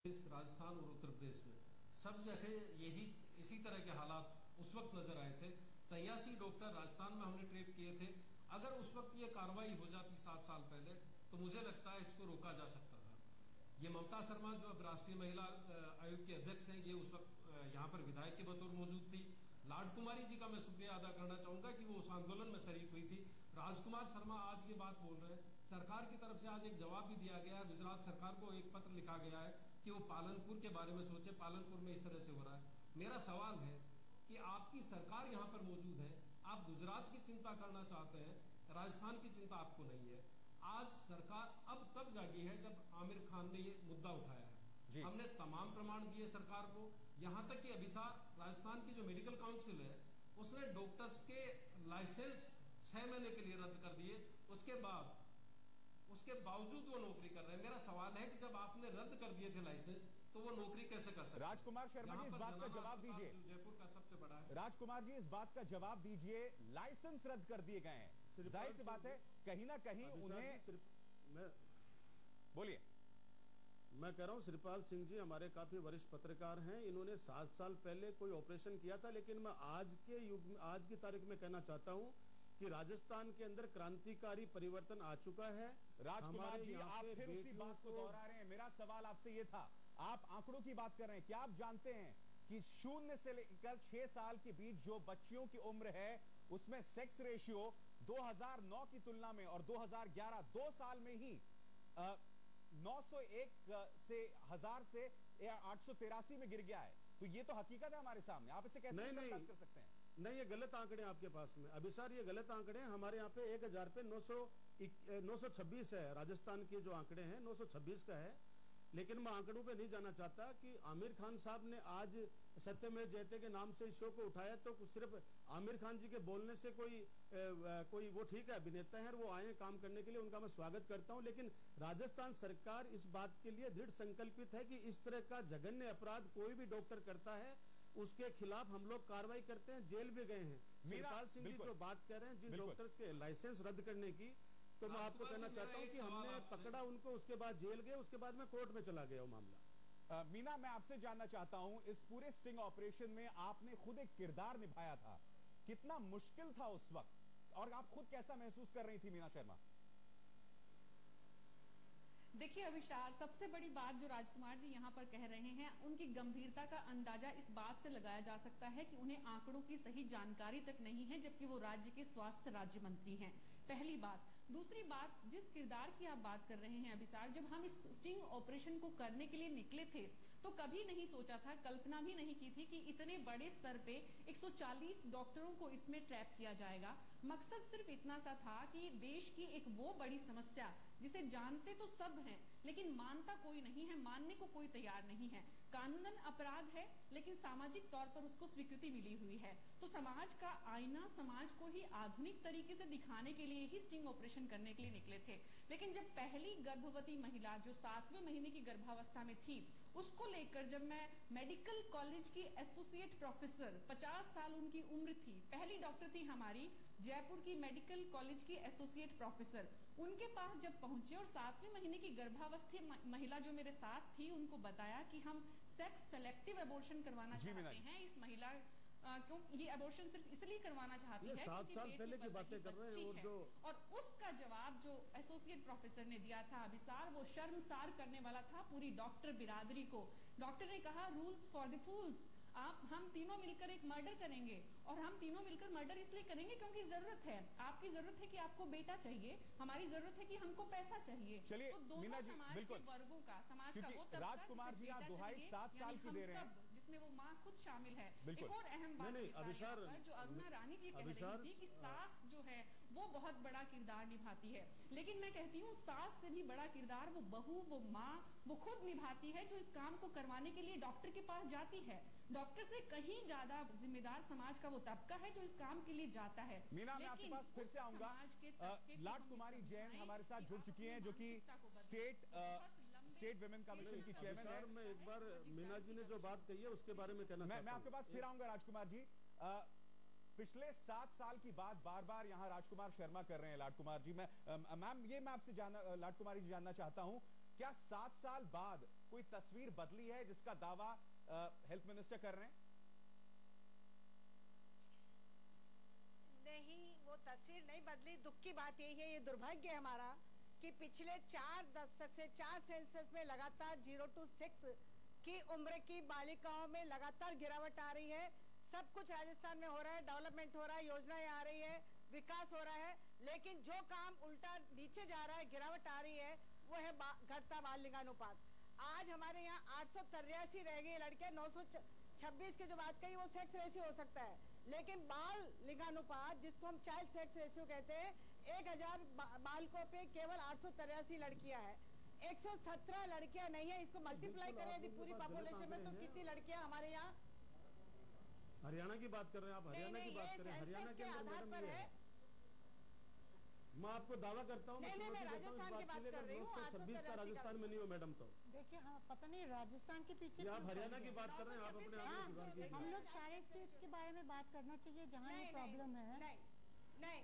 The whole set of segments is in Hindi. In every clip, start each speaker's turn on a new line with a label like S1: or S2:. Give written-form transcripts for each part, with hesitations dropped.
S1: राजस्थान और उत्तर प्रदेश में सब जगह यही इसी तरह के हालात उस वक्त नजर आए थे। 83 डॉक्टर राजस्थान में हमने ट्रेप किए थे। अगर उस वक्त ये कार्रवाई हो जाती 7 साल पहले तो मुझे लगता है इसको रोका जा सकता था। ये ममता शर्मा जो अब राष्ट्रीय महिला आयोग के अध्यक्ष हैं, ये उस वक्त यहाँ पर विधायक के बतौर मौजूद थी। लाड कुमारी जी का मैं शुक्रिया अदा करना चाहूंगा कि वो उस आंदोलन में शरीक हुई थी। राजकुमार शर्मा आज ये बात बोल रहे हैं। सरकार की तरफ से आज एक जवाब भी दिया गया है। गुजरात सरकार को एक पत्र लिखा गया है कि वो पालनपुर के बारे में सोचे, पालनपुर में इस तरह से हो रहा है। मेरा सवाल है कि आपकी सरकार यहाँ पर मौजूद है, आप गुजरात की चिंता करना चाहते हैं, राजस्थान की चिंता आपको नहीं है। आज सरकार अब तब जागी है जब आमिर खान ने ये मुद्दा उठाया है। हमने तमाम प्रमाण दिए सरकार को, यहाँ तक कि अभिसार राजस्थान की जो मेडिकल काउंसिल है उसने डॉक्टर्स के लाइसेंस 6 महीने के लिए रद्द कर दिए। उसके बावजूद वो नौकरी कर रहे हैं। मेरा सवाल है कि जब आपने रद्द कर दिए थे लाइसेंस तो वो नौकरी कैसे कर सकते?
S2: राजकुमार शर्मा जी, इस बात का जवाब दीजिए।
S1: जयपुर का सबसे बड़ा है।
S2: राजकुमार जी, इस बात का जवाब दीजिए। लाइसेंस रद्द कर दिए गए हैं, जाहिर सी बात है कहीं ना कहीं उन्हें बोलिए।
S3: मैं कह रहा हूं श्रीपाल सिंह जी हमारे काफी वरिष्ठ पत्रकार हैं। इन्होंने 7 साल पहले कोई ऑपरेशन किया था, लेकिन मैं आज के युग में, आज की तारीख में कहना चाहता हूं कि राजस्थान के अंदर क्रांतिकारी परिवर्तन आ चुका है।
S2: राजकुमार जी, आप फिर उसी बात को दोहरा रहे हैं। मेरा सवाल आपसे ये था, आप आंकड़ों की बात कर रहे हैं, क्या आप जानते हैं कि 0 से लेकर 6 साल के बीच जो बच्चियों की उम्र है उसमें सेक्स रेशियो 2009 की तुलना में और 2011 2 साल में ही 901 से 1000 से 883 में गिर गया है। तो ये तो हकीकत है हमारे सामने, आप इसे कैसे नजरअंदाज कर सकते हैं?
S3: नहीं, ये गलत आंकड़े आपके पास में अभी सर, ये गलत आंकड़े हैं। हमारे यहाँ पे 1000 पे 926 है। राजस्थान के जो आंकड़े हैं 926 का है। लेकिन मैं आंकड़ों पे नहीं जाना चाहता कि आमिर खान साहब ने आज सत्यमेव जयते के नाम से इस शो को उठाया तो सिर्फ आमिर खान जी के बोलने से कोई वो ठीक है, अभिनेता है, वो आए काम करने के लिए, उनका मैं स्वागत करता हूं। लेकिन राजस्थान सरकार इस बात के लिए दृढ़ संकल्पित है कि इस तरह का जघन्य अपराध कोई भी डॉक्टर करता है उसके खिलाफ हम लोग कार्रवाई करते हैं। जेल भी गए हैं। श्रीपाल सिंह जी जो बात कर रहे हैं जिन डॉक्टर्स के लाइसेंस रद्द करने की, तो मैं आपको कहना चाहता हूं कि हमने पकड़ा उनको, उसके बाद जेल गए, उसके बाद में कोर्ट में चला गया वो मामला।
S2: मीना, मैं आपसे जानना चाहता हूं, इस पूरे स्टिंग ऑपरेशन में आपने खुद एक किरदार निभाया था, कितना मुश्किल था उस वक्त और आप खुद कैसा महसूस कर रही थी मीना शर्मा?
S4: देखिए अभिषार, सबसे बड़ी बात जो राजकुमार जी यहाँ पर कह रहे हैं, उनकी गंभीरता का अंदाजा इस बात से लगाया जा सकता है कि उन्हें आंकड़ों की सही जानकारी तक नहीं है, जबकि वो राज्य के स्वास्थ्य राज्य मंत्री हैं। पहली बात। दूसरी बात, जिस किरदार की आप बात कर रहे हैं अभिषार, जब हम इस स्टिंग ऑपरेशन को करने के लिए निकले थे तो कभी नहीं सोचा था, कल्पना भी नहीं की थी कि इतने बड़े स्तर पे 140 डॉक्टरों को इसमें ट्रैप किया जाएगा। मकसद सिर्फ इतना सा था कि देश की एक वो बड़ी समस्या जिसे जानते तो सब हैं लेकिन मानता कोई नहीं है, मानने को कोई तैयार नहीं है। कानूनन अपराध है लेकिन सामाजिक तौर पर उसको स्वीकृति मिली हुई है। तो समाज का आईना, समाज को ही आधुनिक तरीके से दिखाने के लिए ही स्टिंग ऑपरेशन करने के लिए निकले थे। लेकिन जब पहली गर्भवती महिला जो 7वें महीने की गर्भावस्था में थी, उसको लेकर जब मैं मेडिकल कॉलेज की एसोसिएट प्रोफेसर, 50 साल उनकी उम्र थी, पहली डॉक्टर थी हमारी जयपुर की मेडिकल कॉलेज की एसोसिएट प्रोफेसर, उनके पास जब पहुंचे और 7वें महीने की गर्भावस्थी महिला जो मेरे साथ थी, उनको बताया कि हम सेक्स सेलेक्टिव एबॉर्शन करवाना चाहते हैं। इस महिला क्यों ये अबॉर्शन सिर्फ इसलिए करवाना चाहती है
S3: 7 साल पहले की बातें कर रहे हैं।
S4: और उसका जवाब जो एसोसिएट प्रोफेसर ने दिया था अभिसार, वो शर्मसार करने वाला था पूरी डॉक्टर बिरादरी को। डॉक्टर ने कहा, रूल्स फॉर द फूल्स, हम तीनों मिलकर एक मर्डर करेंगे और हम तीनों मिलकर मर्डर इसलिए करेंगे क्योंकि जरूरत है, आपकी जरूरत है कि आपको बेटा चाहिए, हमारी जरूरत है कि हमको पैसा चाहिए।
S2: चलिए
S4: तो दोनों समाज के वर्गों का, समाज का वो तबका
S2: राजकुमार जी, आप दुहाई 7 साल की दे रहे हैं
S4: जिसमें वो माँ खुद शामिल है। एक और अहम बात जो अरुणा रानी जी कह रही थी कि सास जो है वो बहुत बड़ा किरदार निभाती है, लेकिन मैं कहती हूँ सास से भी बड़ा किरदार वो बहू, वो माँ, वो खुद निभाती है, जो इस काम को करवाने के लिए डॉक्टर के पास जाती है। डॉक्टर से कहीं ज्यादा जिम्मेदार समाज का वो तबका है जो इस काम के लिए जाता है।
S2: मीना, मैं आपके पास फिर से आऊंगा। लाड कुमारी जैन हमारे साथ जुड़ चुकी हैं, जो कि स्टेट विमेन कमीशन की चेयरमैन है।
S3: मैं एक बार मीना जी ने जो बात कही है उसके बारे में कहना
S2: मैं आपके पास फिर आऊंगा राजकुमार जी। पिछले 7 साल की बात बार बार यहाँ राजकुमार शर्मा कर रहे हैं। लाड कुमार जी, मैं आपसे लाड कुमारी जी जानना चाहता हूं, क्या 7 साल बाद कोई तस्वीर बदली है जिसका दावा हेल्थ मिनिस्टर कर रहे हैं?
S5: नहीं, वो तस्वीर नहीं बदली। दुख की बात यही है, ये दुर्भाग्य है हमारा कि पिछले 4 दशक से 4 सेंसस में लगातार 0 to 6 की उम्र की बालिकाओं में लगातार गिरावट आ रही है। सब कुछ राजस्थान में हो रहा है, डेवलपमेंट हो रहा है, योजनाएं आ रही है, विकास हो रहा है, लेकिन जो काम उल्टा नीचे जा रहा है, गिरावट आ रही है, वो है घटता बाल लिंगानुपात। आज हमारे यहाँ 883 रह गई लड़कियां, 926 की जो बात कही वो सेक्स रेशियो हो सकता है, लेकिन बाल लिंगानुपात जिसको हम चाइल्ड सेक्स रेशियो कहते हैं, 1000 बालकों पे केवल 883 लड़कियां हैं। 117 लड़कियां नहीं है, इसको मल्टीप्लाई करें यदि पूरी पॉपुलेशन में तो कितनी लड़कियां हमारे यहाँ?
S3: हरियाणा की बात कर रहे हैं आप, हरियाणा की बात करें, हरियाणा के अंदर मैडम ये है, मैं आपको दावा करता हूँ,
S5: नहीं, मैं राजस्थान की बात कर रही हूँ।
S3: 926 का राजस्थान में नहीं हो मैडम। तो
S6: देखिए, हाँ, पता नहीं राजस्थान के पीछे
S3: आप हरियाणा की बात कर रहे हैं, आप अपने आप में सुधार कीजिए।
S6: हम लोग सारे स्टेट्स के बारे में बात करना चाहिए जहाँ ये प्रॉब्लम है।
S5: नहीं,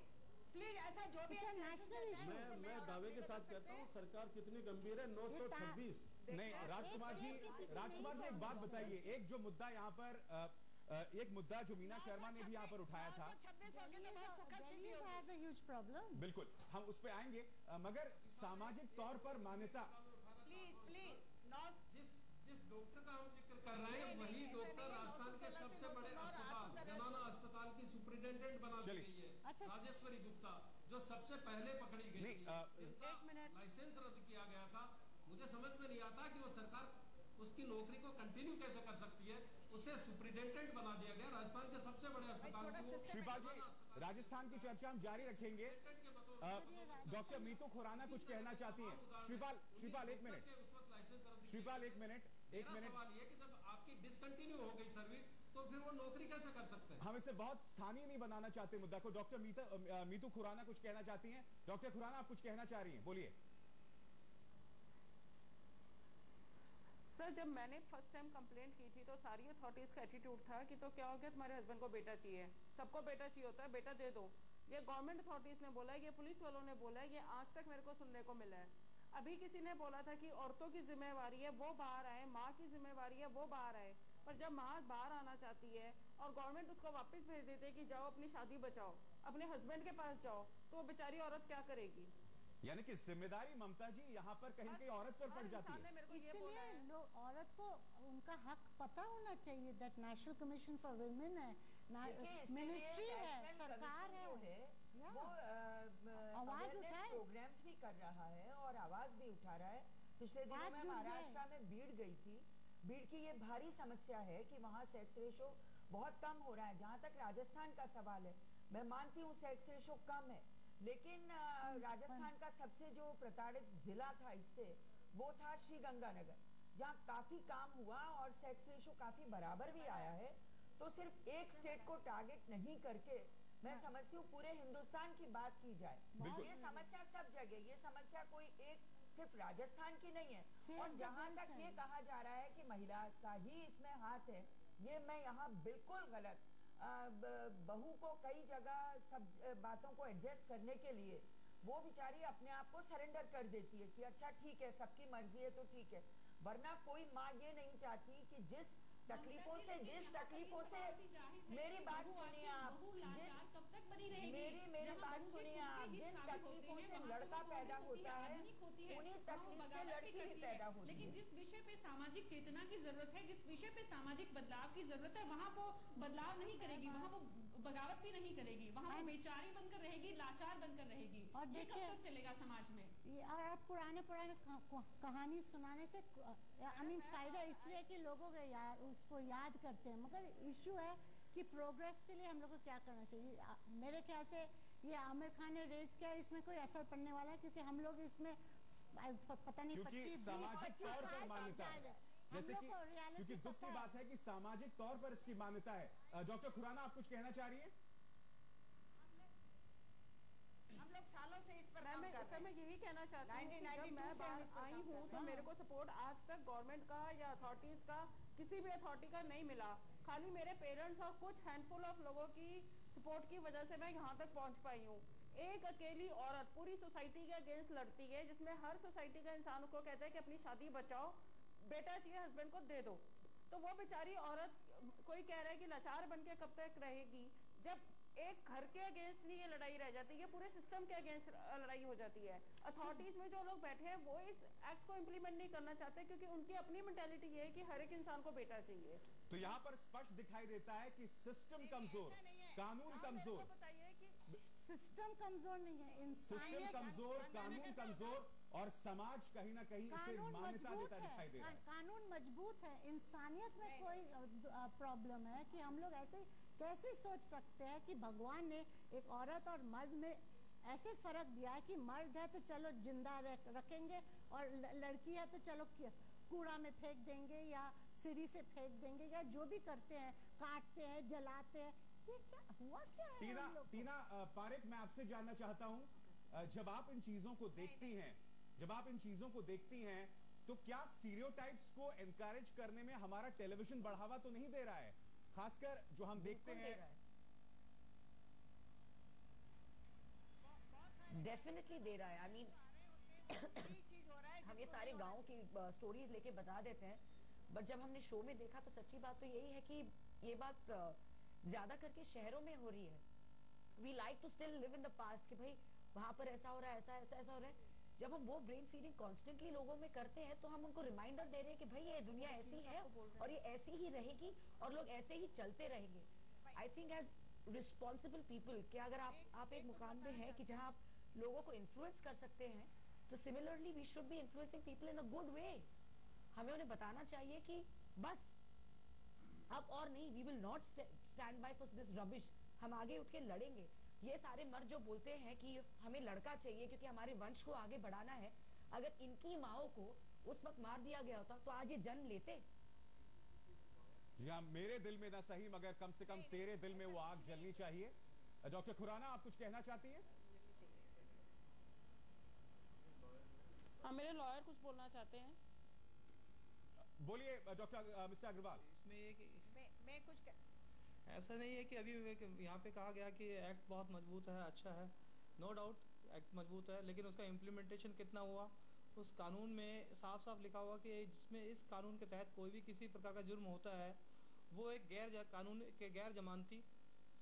S5: प्लीज ऐसा जो भी
S6: नेशनल इशू।
S3: मैं दावे के साथ कहता हूँ सरकार कितनी गंभीर है। 926
S2: नहीं, राजकुमार जी एक बात बताइए, एक जो मुद्दा यहाँ पर एक मुद्दा जो मीना शर्मा ने भी यहाँ पर उठाया था, बिल्कुल हम उस पे आएंगे, मगर सामाजिक तौर पर मान्यता,
S5: प्लीज
S1: जिस डॉक्टर का हम जिक्र कर रहे हैं वही डॉक्टर राजस्थान के सबसे बड़े अस्पताल जनाना अस्पताल की सुपरिटेंडेंट बना दी गई है।
S6: अच्छा,
S1: राजेश्वरी गुप्ता जो सबसे पहले पकड़ी गई थी, जिसका लाइसेंस रद्द किया गया था। मुझे समझ में नहीं आता कि वो सरकार उसकी नौकरी को कंटिन्यू कैसे कर सकती है। उसे सुपरिटेंडेंट बना दिया गया राजस्थान के सबसे बड़े अस्पताल को।
S2: श्रीपाल जी, राजस्थान की चर्चा हम जारी रखेंगे। डॉक्टर मीतू खुराना कुछ कहना चाहती हैं। श्रीपाल एक मिनट, श्रीपाल एक मिनट।
S1: सवाल ये कि जब आपकी डिसकंटिन्यू हो गई सर्विस तो फिर वो नौकरी कैसे कर सकते हैं?
S2: हम इसे बहुत स्थानीय नहीं बनाना चाहते मुद्दा को। डॉक्टर मीतू खुराना कुछ कहना चाहती हैं। डॉक्टर खुराना, आप कुछ कहना चाह रही हैं, बोलिए।
S7: सर, जब मैंने फर्स्ट टाइम कंप्लेंट की थी तो सारी अथॉरिटीज का एटीट्यूड था कि तो क्या हो गया, तुम्हारे हस्बैंड को बेटा चाहिए, सबको बेटा चाहिए होता है, बेटा दे दो। ये गवर्नमेंट अथॉरिटीज ने बोला है, ये पुलिस वालों ने बोला है, ये आज तक मेरे को सुनने को मिला है। अभी किसी ने बोला था कि औरतों की जिम्मेवारी है वो बाहर आए, माँ की जिम्मेवारी है वो बाहर आए, पर जब माँ बाहर आना चाहती है और गवर्नमेंट उसको वापस भेज देते है कि जाओ अपनी शादी बचाओ, अपने हस्बैंड के पास जाओ, तो वो बेचारी औरत क्या करेगी?
S2: यानी कि जिम्मेदारी ममता जी यहाँ पर कहीं कहीं औरत पर पड़ जाती है।
S6: इसलिए औरत को उनका हक पता होना चाहिए। That national commission for women है, मिनिस्ट्री है, सरकार है,
S8: वो आवाज उठाए, प्रोग्राम्स भी कर रहा है और आवाज भी उठा रहा है। पिछले दिनों में महाराष्ट्र में भीड़ गई थी, भीड़ की ये भारी समस्या है कि वहाँ सेक्स रेशो बहुत कम हो रहा है। जहाँ तक राजस्थान का सवाल है, मैं मानती हूँ सेक्स रेशो कम है, लेकिन राजस्थान का सबसे जो प्रताड़ित जिला था इससे, वो था श्रीगंगानगर, जहाँ काफी काम हुआ और सेक्स रेशो काफी बराबर भी आया है। तो सिर्फ एक स्टेट को टारगेट नहीं करके मैं समझती हूँ पूरे हिंदुस्तान की बात की जाए। ये समस्या सब जगह, ये समस्या कोई एक सिर्फ राजस्थान की नहीं है। और जहाँ तक ये कहा जा रहा है कि महिला का ही इसमें हाथ है, ये मैं यहाँ बिल्कुल गलत। बहू को कई जगह सब बातों को एडजस्ट करने के लिए वो बेचारी अपने आप को सरेंडर कर देती है कि अच्छा ठीक है, सबकी मर्जी है तो ठीक है, वरना कोई माँ ये नहीं चाहती कि जिस तकलीफों से मेरी बात सुनिए आप, मेरी बात सुनिए आप, जिन तकलीफों से लड़का पैदा होता है उन्हीं तकलीफ से लड़की भी पैदा होती है।
S4: लेकिन जिस विषय पे सामाजिक चेतना की जरूरत है, जिस विषय पे सामाजिक बदलाव की जरूरत है, वहाँ वो बदलाव नहीं करेगी, वहाँ वो बगावत भी नहीं करेगी, वहाँ वो बेचारी बनकर रहेगी, लाचार बनकर रहेगी। और ये कब तक चलेगा समाज में?
S6: और आप पुराने कहानी सुनाने से फायदा इसलिए कि लोगों को उसको याद करते हैं, मगर इशू है कि प्रोग्रेस के लिए हम लोग को क्या करना चाहिए। मेरे ख्याल से ये आमिर खान ने रेस किया, इसमें कोई असर पड़ने वाला है, क्योंकि हम लोग इसमें पता नहीं 25
S2: सामाजिक तौर पर मान्यता है, जैसे कि क्योंकि दुख की बात है कि सामाजिक तौर पर इसकी मान्यता है। डॉक्टर खुराना, आप कुछ कहना चाह रही हैं?
S5: हम लोग सालों से इस पर काम कर रहे हैं।
S7: मैं यही कहना चाहती हूँ कि जब मैं बाहर आई हूँ तो मेरे को सपोर्ट आज तक गवर्नमेंट का या अथॉरिटीज का, किसी भी अथॉरिटी का नहीं मिला। खाली मेरे पेरेंट्स और कुछ हैंडफुल ऑफ लोगों की सपोर्ट की वजह से मैं यहाँ तक पहुँच पाई हूँ। एक अकेली औरत पूरी सोसाइटी के अगेंस्ट लड़ती है, जिसमें हर सोसाइटी का इंसान उसको कहता है कि अपनी शादी बचाओ, बेटा चाहिए हस्बैंड को दे दो। तो वो बेचारी औरत, कोई कह रहा है कि लाचार बन के कब तक रहेगी, जब एक घर के अगेंस्ट नहीं ये लड़ाई रह जाती, ये पूरे सिस्टम के अगेंस्ट लड़ाई हो जाती है। अथॉरिटीज में जो लोग बैठे हैं वो इस एक्ट को इम्प्लीमेंट नहीं करना चाहते, क्योंकि उनकी अपनी मेंटालिटी ये है कि हर एक इंसान को बेटा चाहिए।
S2: तो यहाँ पर स्पष्ट दिखाई देता है कि सिस्टम कमजोर, कानून कमजोर।
S7: बताइए कि
S6: सिस्टम कमजोर नहीं है,
S2: सिस्टम कमजोर, कानून कमजोर, और समाज कहीं ना कहीं इसे मान्यता देता दिखाई दे रहा है।
S6: कानून मजबूत है, इंसानियत में कोई प्रॉब्लम है कि हम लोग ऐसे कैसे सोच सकते हैं कि भगवान ने एक औरत और मर्द में ऐसे फर्क दिया है कि मर्द है तो चलो जिंदा रखेंगे और लड़की है तो चलो कूड़ा में फेंक देंगे या सीढ़ी से फेंक देंगे या जो भी करते हैं, काटते हैं, जलाते हैं। ये क्या हुआ, क्या है?
S2: टीना पारेख, मैं आपसे जानना चाहता हूँ, जब आप इन चीजों को देखती हैं, तो क्या स्टीरियोटाइप्स को एनकरेज करने में हमारा टेलीविजन बढ़ावा तो नहीं दे रहा है? खासकर जो हम देखते हैं,
S8: डेफिनेटली दे रहा है। आई मीन हम ये सारे गाँव की स्टोरीज लेके बता देते हैं, बट जब हमने शो में देखा तो सच्ची बात तो यही है कि ये बात ज्यादा करके शहरों में हो रही है। We like to still live in the past कि भाई वहां पर ऐसा हो रहा है, ऐसा हो रहा है। जब हम वो ब्रेन फीडिंग कॉन्स्टेंटली लोगों में करते हैं तो हम उनको रिमाइंडर दे रहे हैं कि भाई ये दुनिया ऐसी है और ये ऐसी ही रहेगी और लोग ऐसे ही चलते रहेंगे। I think as responsible people कि अगर आप एक मुकाम में हैं कि जहां आप लोगों को इन्फ्लुएंस कर सकते हैं, तो similarly we should be influencing people in a good way. हमें उन्हें बताना चाहिए कि बस अब और नहीं, we will not stand by for this rubbish. हम आगे उठ के लड़ेंगे। ये सारे मर्द जो बोलते हैं कि हमें लड़का चाहिए क्योंकि हमारे वंश को आगे बढ़ाना है, अगर इनकी माओ को उस वक्त मार दिया गया होता तो आज ये जन्म लेते।
S2: जी हाँ, मेरे दिल में ना सही मगर कम से कम तेरे दिल में वो आग जलनी चाहिए। डॉक्टर खुराना, आप कुछ कहना चाहती हैं?
S7: हाँ, मेरे लॉयर कुछ बोलना चाहते हैं।
S2: बोलिए डॉक्टर मिस्टर अग्रवाल।
S9: इसमें ये कि
S5: मैं कुछ
S9: ऐसा नहीं है कि अभी यहाँ पे कहा गया कि एक्ट बहुत मजबूत है, अच्छा है, नो डाउट एक्ट मजबूत है, लेकिन उसका इम्प्लीमेंटेशन कितना हुआ? उस कानून में साफ साफ लिखा हुआ कि जिसमें इस कानून के तहत कोई भी किसी प्रकार का जुर्म होता है वो एक कानून के गैर जमानती,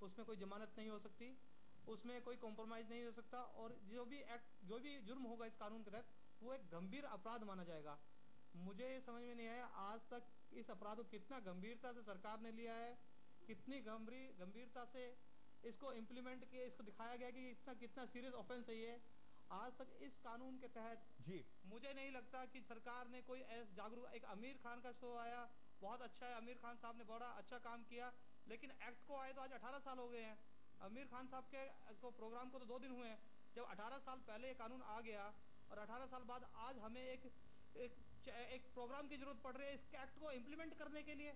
S9: उसमें कोई जमानत नहीं हो सकती, उसमें कोई कॉम्प्रोमाइज नहीं हो सकता, और जो भी जुर्म होगा इस कानून के तहत वो एक गंभीर अपराध माना जाएगा। मुझे समझ में नहीं आया आज तक इस अपराध को कितना गंभीरता से सरकार ने लिया है, कितनी गंभीरता से इसको इम्प्लीमेंट किया, इसको दिखाया गया कि कितना सीरियस ऑफेंस है ये। आज तक इस कानून के तहत
S2: जी
S9: मुझे नहीं लगता कि सरकार ने कोई जागरूक। एक आमिर खान का शो आया, बहुत अच्छा है, आमिर खान साहब ने बड़ा अच्छा काम किया, लेकिन एक्ट को आए तो आज 18 साल हो गए हैं। आमिर खान साहब के प्रोग्राम को तो 2 दिन हुए हैं। जब 18 साल पहले ये कानून आ गया और 18 साल बाद आज हमें एक प्रोग्राम की जरूरत पड़ रही है इस एक्ट को इम्प्लीमेंट करने के लिए,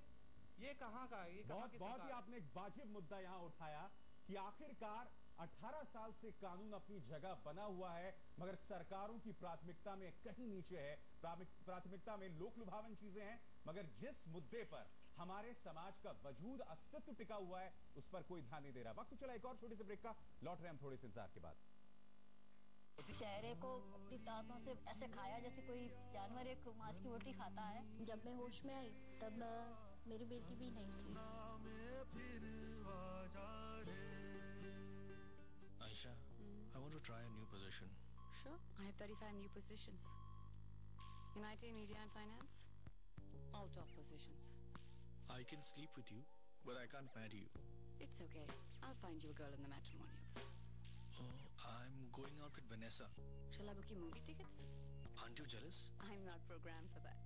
S9: ये कहाँ का है?
S2: बहुत ही आपने एक वाजिब मुद्दा यहाँ उठाया कि आखिरकार 18 साल से कानून अपनी जगह बना हुआ है, मगर सरकारों की प्राथमिकता में कहीं नीचे है। प्राथमिकता में लोक लुभावन चीजें हैं, मगर जिस मुद्दे पर हमारे समाज का वजूद, अस्तित्व टिका हुआ है, उस पर कोई ध्यान नहीं दे रहा। वक्त चला एक और छोटे से ब्रेक का, लौट रहे हम थोड़े से इंतजार के बाद।
S10: चेहरे को अपनी दांतों से ऐसे खाया जैसे कोई जानवर एक मांस की रोटी खाता है। जब मैं होश में आई तब मेरी बेटी भी नहीं थी।
S11: Aisha, I want to try a new position.
S12: Sure, I have 35 new positions. In IT, media and finance, all top positions.
S11: I can sleep with you, but I can't marry you.
S12: It's okay. I'll find you a girl in the matrimonials.
S11: Oh, I'm going out with Vanessa.
S12: Shall I book you movie tickets?
S11: Aren't you jealous?
S12: I'm not programmed for that.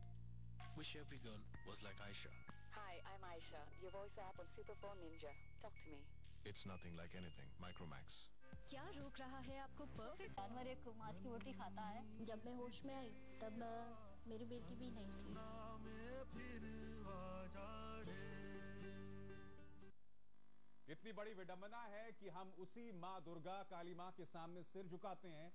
S11: Wish every girl was like Aisha.
S12: Hi, I'm Aisha, your voice app on Superphone Ninja. Talk to me.
S11: It's nothing like anything. Micromax.
S10: क्या रोक रहा है आपको परफेक्ट? जानवर एक मांस की रोटी खाता है। जब मैं होश में आई तब मेरी बेटी भी नहीं थी।
S2: इतनी बड़ी विडंबना है कि हम उसी माँ दुर्गा, काली माँ के सामने सिर झुकाते हैं,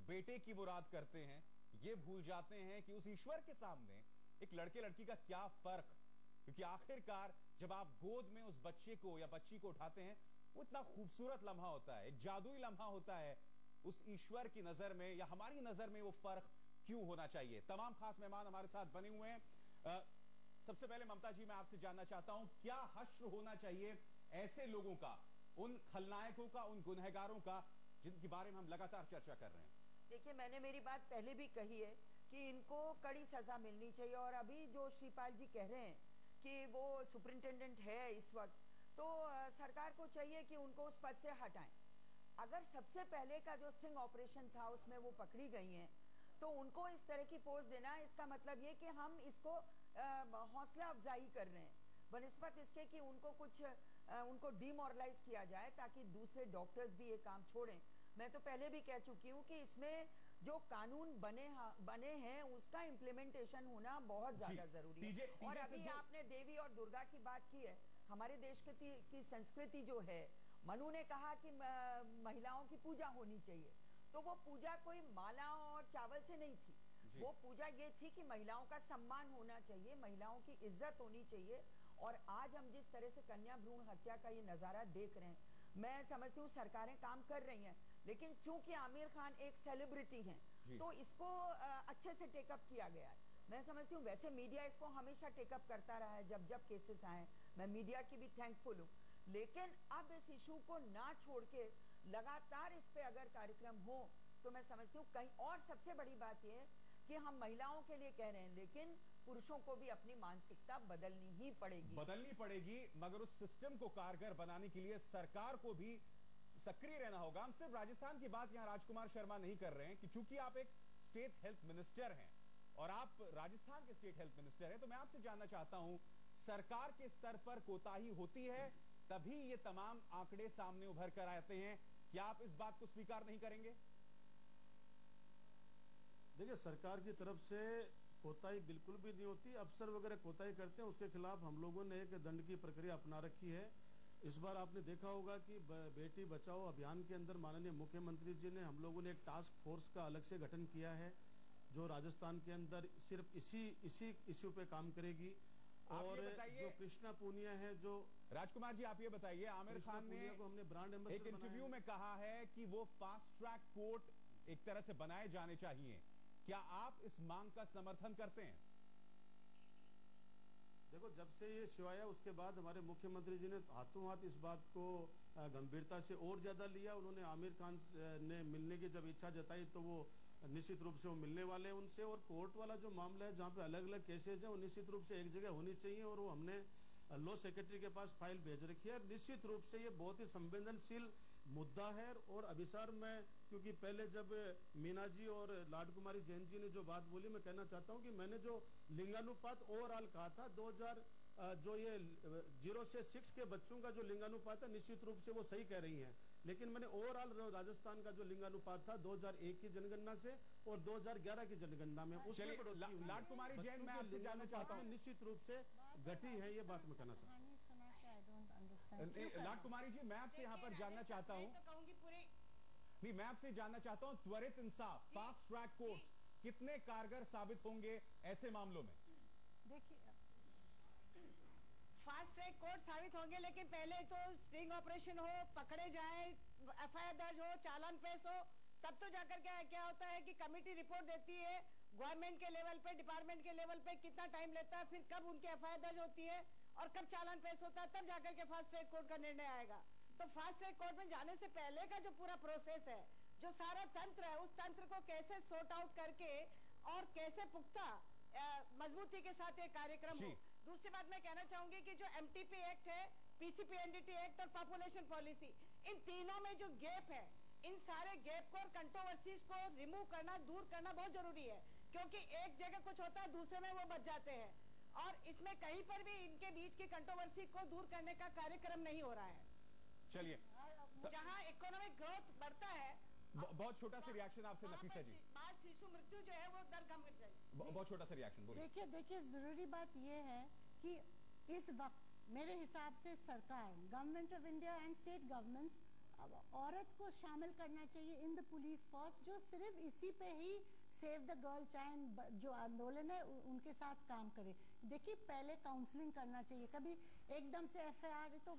S2: बेटे की मुराद करते हैं, ये भूल जाते हैं कि उस ईश्वर के सामने एक लड़के लड़की का क्या फर्क। क्योंकि आखिरकार जब आप गोद में उस बच्चे को या बच्ची को उठाते हैं, वो इतना खूबसूरत लम्हा होता है, एक जादुई लम्हा होता है। उस ईश्वर की नजर में या हमारी नजर में वो फर्क क्यों होना चाहिए? तमाम खास मेहमान हमारे साथ बने हुए हैं। सबसे पहले ममता जी मैं आपसे जानना चाहता हूं, क्या हश्र होना चाहिए ऐसे लोगों का, उन खलनायकों का, उन गुनहगारों का जिनके बारे में हम लगातार चर्चा कर रहे हैं?
S8: देखिए, मैंने मेरी बात पहले भी कही है कि इनको कड़ी सजा मिलनी चाहिए। और अभी जो श्रीपाल जी कह रहे हैं कि वो सुपरिंटेंडेंट है इस वक्त, तो सरकार को चाहिए कि उनको उस पद से हटाएं। अगर सबसे पहले का जो स्टिंग ऑपरेशन था उसमें वो पकड़ी गई हैं, तो उनको इस तरह की पोस्ट देना, इसका मतलब ये कि हम इसको हौसला अफजाई कर रहे हैं बनिस्बत इसके कि उनको कुछ उनको डिमोरलाइज किया जाए ताकि दूसरे डॉक्टर्स भी ये काम छोड़ें। मैं तो पहले भी कह चुकी हूँ कि इसमें जो कानून बने हैं उसका इम्प्लीमेंटेशन होना बहुत ज्यादा जरूरी है। और अभी आपने देवी और दुर्गा की बात की है। हमारे देश की संस्कृति जो है, मनु ने कहा कि महिलाओं की पूजा होनी चाहिए, तो वो पूजा कोई माला और चावल से नहीं थी। वो पूजा ये थी कि महिलाओं का सम्मान होना चाहिए, महिलाओं की इज्जत होनी चाहिए। और आज हम जिस तरह से कन्या भ्रूण हत्या का ये नजारा देख रहे हैं, मैं समझती हूँ सरकारें काम कर रही हैं, लेकिन चूंकि आमिर खान एक सेलिब्रिटी हैं, तो इसको अच्छे से टेकअप किया गया है। मैं समझती हूँ वैसे मीडिया इसको हमेशा टेकअप करता रहा है जब जब केसेस आए, मैं मीडिया की भी थैंकफुल हूँ। लेकिन अब इस इशू को ना छोड़ के लगातार इस पे अगर कार्यक्रम हो तो मैं समझती हूँ कहीं। और सबसे बड़ी बात यह है कि हम महिलाओं के लिए कह रहे हैं, लेकिन पुरुषों को भी अपनी मानसिकता बदलनी ही पड़ेगी।
S2: मगर उस सिस्टम को कारगर बनाने के लिए सरकार को भी सक्रिय रहना होगा। हम सिर्फ राजस्थान की बात यहां राजकुमार शर्मा नहीं कर रहे हैं कि चूंकि आप एक स्टेट हेल्थ मिनिस्टर हैं और आप राजस्थान के स्टेट हेल्थ मिनिस्टर हैं, तो मैं आपसे जानना चाहता हूं, सरकार के स्तर पर कोताही होती है तभी ये तमाम आंकड़े सामने उभर कर आते हैं। क्या आप इस बात को स्वीकार नहीं करेंगे?
S3: देखिए, सरकार की तरफ से कोताही बिल्कुल भी नहीं होती। अफसर वगैरह कोताही करते हैं, उसके खिलाफ हम लोगों ने एक दंड की प्रक्रिया अपना रखी है। इस बार आपने देखा होगा कि बेटी बचाओ अभियान के अंदर माननीय मुख्यमंत्री जी ने, हम लोगों ने एक टास्क फोर्स का अलग से गठन किया है जो राजस्थान के अंदर सिर्फ इसी इश्यू पे काम करेगी। और जो कृष्णा पूनिया है, जो
S2: राजकुमार जी आप ये बताइए, आमिर खान ने
S3: हमने ब्रांड एम्बेसडर
S2: एक इंटरव्यू में कहा है कि वो फास्ट ट्रैक कोर्ट एक तरह से बनाए जाने चाहिए। क्या आप इस मांग का समर्थन करते हैं?
S3: देखो, जब से ये शिव आया उसके बाद हमारे मुख्यमंत्री जी ने हाथों हाथ इस बात को गंभीरता से और ज्यादा लिया। उन्होंने आमिर खान ने मिलने की जब इच्छा जताई तो वो निश्चित रूप से वो मिलने वाले हैं उनसे। और कोर्ट वाला जो मामला है जहाँ पे अलग अलग केसेज है, वो निश्चित रूप से एक जगह होनी चाहिए और वो हमने लॉ सेक्रेटरी के पास फाइल भेज रखी है। निश्चित रूप से ये बहुत ही संवेदनशील मुद्दा है। और अभिसार में, क्योंकि पहले जब मीना जी और लाड कुमारी जैन जी ने जो बात बोली, मैं कहना चाहता हूं कि मैंने जो लिंगानुपात ओवरऑल कहा था 2000 जो ये 0 से 6 के बच्चों का जो लिंगानुपात है, निश्चित रूप से वो सही कह रही हैं। लेकिन मैंने ओवरऑल राजस्थान का जो लिंगानुपात था 2001 की जनगणना से और 2011 की जनगणना में, उसमें
S2: लाड कुमारी जैन मैं आपसे जानना चाहता हूं,
S3: निश्चित रूप से घटी है, ये बात मैं कहना चाहता हूँ।
S2: लाड कुमारी जी, मैं आपसे यहाँ पर जानना चाहता हूँ, नहीं मैं आपसे जानना चाहता हूँ, त्वरित इंसाफ, फास्ट ट्रैक कोर्ट्स कितने कारगर साबित होंगे ऐसे मामलों में?
S5: देखिए, फास्ट ट्रैक कोर्ट साबित होंगे, लेकिन पहले तो स्टिंग ऑपरेशन हो, पकड़े जाए, एफआईआर दर्ज हो, चालान पेश हो, तब तो जाकर क्या होता है कि कमेटी रिपोर्ट देती है गवर्नमेंट के लेवल पे, डिपार्टमेंट के लेवल पे, कितना टाइम लेता है, फिर कब उनकी एफआईआर दर्ज होती है और कब चालान पेश होता है, तब जाकर के फास्ट ट्रैक कोर्ट का निर्णय आएगा। तो फास्ट ट्रैक कोर्ट में जाने से पहले का जो पूरा प्रोसेस है, जो सारा तंत्र है, उस तंत्र को कैसे सॉर्ट आउट करके और कैसे पुख्ता मजबूती के साथ ये कार्यक्रम हो। दूसरी बात मैं कहना चाहूंगी कि जो एमटीपी एक्ट है, पीसीपीएनडीटी एक्ट और पॉपुलेशन पॉलिसी, इन तीनों में जो गैप है, इन सारे गैप को और कंट्रोवर्सीज को रिमूव करना, दूर करना बहुत जरूरी है। क्योंकि एक जगह कुछ होता है, दूसरे में वो बच जाते हैं और इसमें कहीं पर भी इनके बीच की कंट्रोवर्सी को दूर करने का कार्यक्रम नहीं हो रहा है।
S2: चलिए,
S5: जहां इकोनॉमिक ग्रोथ बढ़ता है,
S2: बहुत छोटा सा रिएक्शन आपसे नफीसा जी।
S5: बाल शिशु मृत्यु जो है वो दर कम कर जाएगी।
S2: बहुत छोटा सा रिएक्शन बोलिए।
S6: देखिए जरूरी बात यह है कि इस वक्त मेरे हिसाब से सरकार, government of India and state governments औरत को शामिल करना चाहिए इन द पुलिस फोर्स, जो सिर्फ इसी पे ही सेव द गर्ल चाइल्ड जो आंदोलन है उनके साथ काम करे। देखिए, पहले काउंसलिंग करना चाहिए। कभी एकदम से एफआईआर तो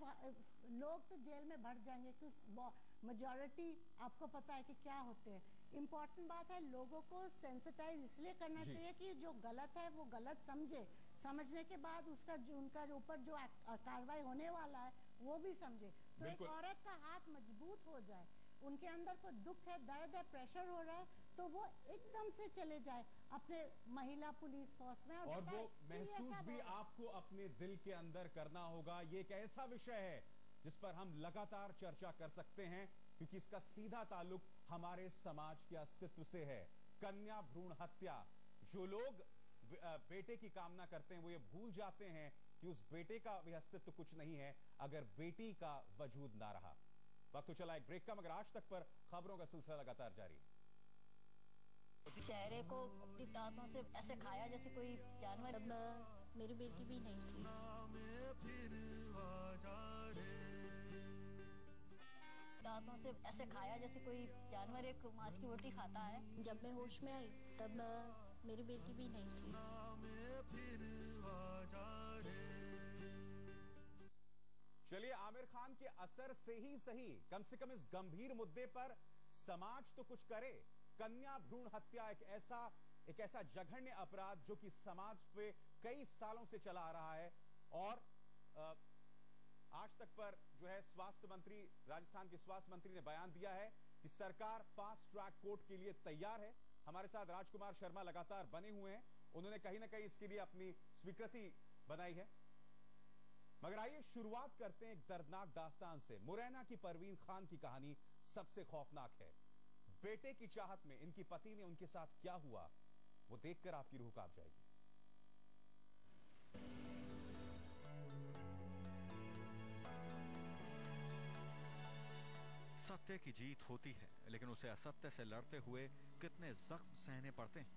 S6: लोग तो जेल में भर जाएंगे, क्योंकि मेजॉरिटी आपको पता है कि क्या होते हैं। इम्पोर्टेंट बात है लोगों को सेंसिटाइज इसलिए करना चाहिए कि जो गलत है वो गलत समझे, समझने के बाद उसका उनका ऊपर जो कार्रवाई होने वाला है वो भी समझे, तो एक औरत का हाथ मजबूत हो जाए, उनके अंदर कोई दुख है, दर्द है, प्रेशर हो रहा है, तो वो एकदम से चले जाए अपने महिला पुलिस फोर्स में
S2: और वो महसूस भी आपको अपने दिल के अंदर करना होगा। ये एक ऐसा विषय है जिस पर हम लगातार चर्चा कर सकते हैं, क्योंकि इसका सीधा ताल्लुक हमारे समाज के अस्तित्व से है। कन्या भ्रूण हत्या, जो लोग बेटे की कामना करते हैं वो ये भूल जाते हैं कि उस बेटे का भी अस्तित्व कुछ नहीं है अगर बेटी का वजूद ना रहा। वक्त तो चला एक ब्रेक का, मगर आज तक पर खबरों का सिलसिला लगातार जारी है।
S10: चेहरे को अपनी दांतों से ऐसे खाया जैसे कोई जानवर। मेरी बेटी भी नहीं थी। दांतों से ऐसे खाया जैसे कोई जानवर एक मांस की रोटी खाता है। जब मैं होश में आई तब मेरी बेटी भी नहीं थी।
S2: चलिए, आमिर खान के असर से ही सही, कम से कम इस गंभीर मुद्दे पर समाज तो कुछ करे। कन्या भ्रूण हत्या एक ऐसा जघन्य अपराध जो कि समाज पे कई सालों से चला आ रहा है, और आज तक पर जो है स्वास्थ्य मंत्री, राजस्थान के स्वास्थ्य मंत्री ने बयान दिया है कि सरकार फास्ट ट्रैक कोर्ट के लिए तैयार है। हमारे साथ राजकुमार शर्मा लगातार बने हुए हैं, उन्होंने कहीं ना कहीं इसके लिए अपनी स्वीकृति बनाई है। मगर आइए शुरुआत करते हैं एक दर्दनाक दास्तान से। मुरैना की परवीन खान की कहानी सबसे खौफनाक है। बेटे की चाहत में इनकी पति ने उनके साथ क्या हुआ, वो देखकर आपकी रूह कांप जाएगी।
S13: सत्य की जीत होती है, लेकिन उसे असत्य से लड़ते हुए कितने जख्म सहने पड़ते हैं,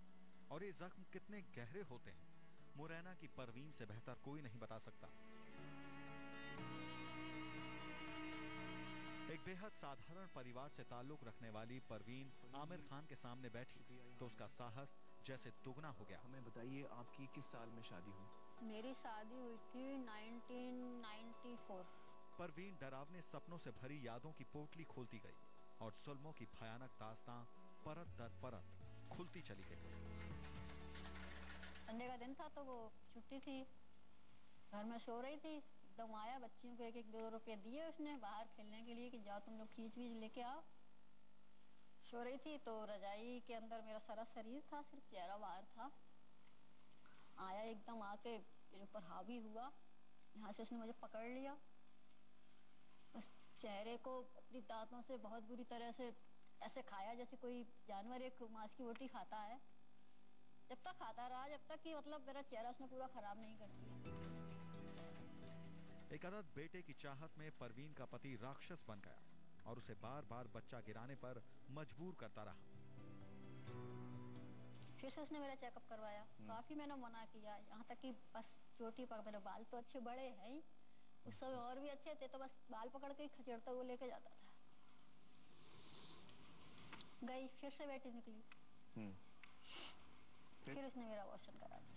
S13: और ये जख्म कितने गहरे होते हैं, मुरैना की परवीन से बेहतर कोई नहीं बता सकता। एक बेहद साधारण परिवार से ताल्लुक रखने वाली परवीन आमिर खान के सामने बैठी तो उसका साहस जैसे दुगना हो गया।
S11: हमें बताइए, आपकी किस साल में शादी हुई?
S10: मेरी शादी हुई थी 1994।
S13: परवीन डरावने सपनों से भरी यादों की पोटली खोलती गई और जुल्मों की भयानक दास्तां परत दर परत खुलती चली गई।
S10: संडे का दिन था तो वो छुट्टी थी, घर में सो रही थी, एकदम आया, बच्चियों को 1-2 रुपए दिए उसने बाहर खेलने के लिए कि जाओ तुम लोग खींच वीच लेके आओ। सो रही थी तो रजाई के अंदर मेरा सारा शरीर था, सिर्फ चेहरा बाहर था। आया एकदम आके मेरे ऊपर हावी हुआ, यहाँ से उसने मुझे पकड़ लिया, बस चेहरे को अपनी दांतों से बहुत बुरी तरह से ऐसे खाया जैसे कोई जानवर एक मांस की रोटी खाता है। जब तक खाता रहा, जब तक कि मतलब मेरा चेहरा उसने पूरा खराब नहीं कर दिया।
S13: एक अदद बेटे की चाहत में परवीन का पति राक्षस बन गया और उसे बार बार बच्चा गिराने पर मजबूर करता रहा।
S10: फिर से उसने मेरा चेकअप करवाया, काफी मैंने मना किया, यहाँ तक कि बस चोटी पर, मेरे बाल तो अच्छे बड़े हैं ही, उस समय और भी अच्छे थे, तो बस बाल पकड़ के खचेड़ता हुआ लेके जाता था। गई, फिर से बेटी निकली, फिर उसने मेरा अबॉर्शन करा दिया।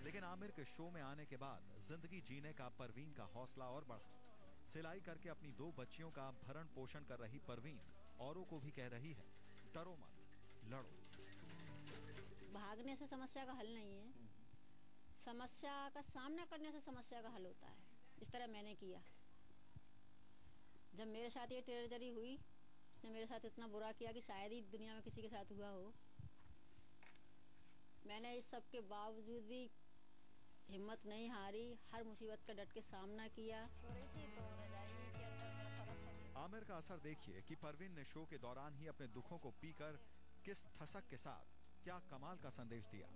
S13: लेकिन आमिर के शो में आने के बाद जिंदगी जीने का परवीन का हौसला और बढ़ा। सिलाई करके अपनी 2 बच्चियों का भरण पोषण कर रही परवीन औरों को भी कह रही है, डरो मत, लड़ो।
S10: भागने से समस्या का हल नहीं है, समस्या का सामना करने से समस्या का हल होता है, इस तरह मैंने किया। जब मेरे साथ ये ट्रेजेडी हुई, उसने मेरे साथ इतना बुरा किया कि शायद ही दुनिया में किसी के साथ हुआ हो। मैंने इस सब के बावजूद भी हिम्मत नहीं हारी, हर मुसीबत का डट के सामना किया।
S13: आमिर का असर देखिए कि परवीन ने शो के दौरान ही अपने दुखों को पीकर किस ठसक के साथ क्या कमाल का संदेश दिया।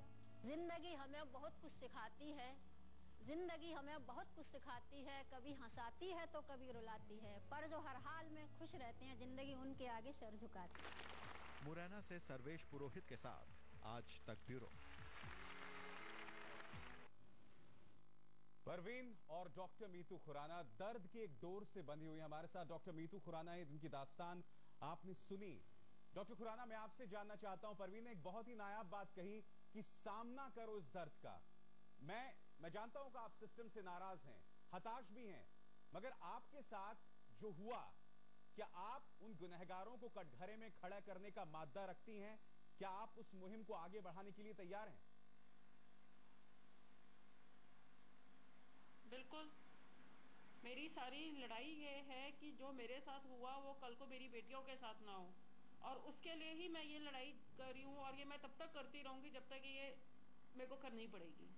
S10: जिंदगी हमें बहुत कुछ सिखाती है, जिंदगी हमें बहुत कुछ सिखाती है, कभी हंसाती है तो कभी रुलाती है, पर जो हर हाल में खुश रहते हैं जिंदगी उनके आगे सर झुकाती है।
S13: मुरैना से सर्वेश पुरोहित के साथ आज तक ब्यूरो।
S2: परवीन और डॉक्टर मीतू खुराना दर्द की एक डोर से बंधी हुई। हमारे साथ डॉक्टर मीतू खुराना है, जिनकी दास्तान आपने सुनी। डॉक्टर खुराना, मैं आपसे जानना चाहता हूं, परवीन ने एक बहुत ही नायाब बात कही कि सामना करो इस दर्द का। मैं जानता हूं कि आप सिस्टम से नाराज हैं, हताश भी हैं, मगर आपके साथ जो हुआ, क्या आप उन गुनहगारों को कटघरे में खड़ा करने का मादा रखती हैं? क्या आप उस मुहिम को आगे बढ़ाने के लिए तैयार हैं?
S7: मेरी सारी लड़ाई ये है कि जो मेरे साथ हुआ वो कल को मेरी बेटियों के साथ ना हो, और उसके लिए ही मैं ये लड़ाई कर रही हूँ, और ये मैं तब तक करती रहूंगी जब तक ये मेरे को करनी पड़ेगी।